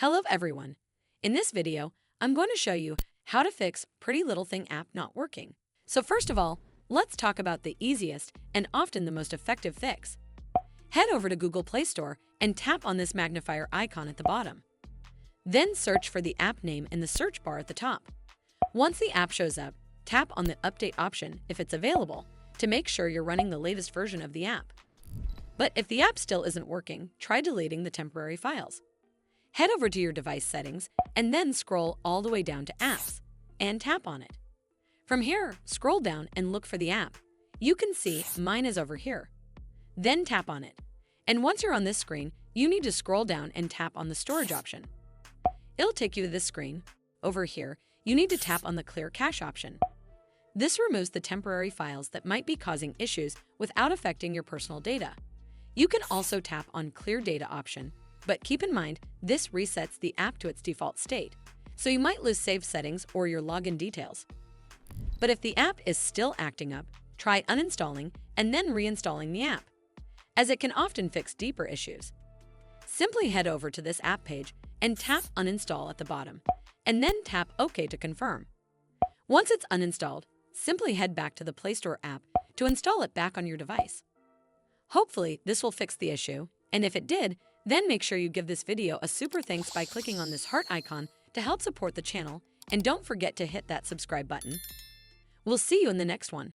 Hello everyone. In this video, I'm going to show you how to fix Pretty Little Thing app not working. So first of all, let's talk about the easiest and often the most effective fix. Head over to Google Play Store and tap on this magnifier icon at the bottom. Then search for the app name in the search bar at the top. Once the app shows up, tap on the update option if it's available to make sure you're running the latest version of the app. But if the app still isn't working, try deleting the temporary files. Head over to your device settings and then scroll all the way down to Apps and tap on it. From here, scroll down and look for the app. You can see mine is over here. Then tap on it. And once you're on this screen, you need to scroll down and tap on the storage option. It'll take you to this screen. Over here, you need to tap on the Clear Cache option. This removes the temporary files that might be causing issues without affecting your personal data. You can also tap on Clear Data option, but keep in mind this resets the app to its default state, so you might lose saved settings or your login details. But if the app is still acting up, try uninstalling and then reinstalling the app, as it can often fix deeper issues. Simply head over to this app page and tap Uninstall at the bottom, and then tap OK to confirm. Once it's uninstalled, simply head back to the Play Store app to install it back on your device. Hopefully, this will fix the issue, and if it did, then make sure you give this video a super thanks by clicking on this heart icon to help support the channel, and don't forget to hit that subscribe button. We'll see you in the next one.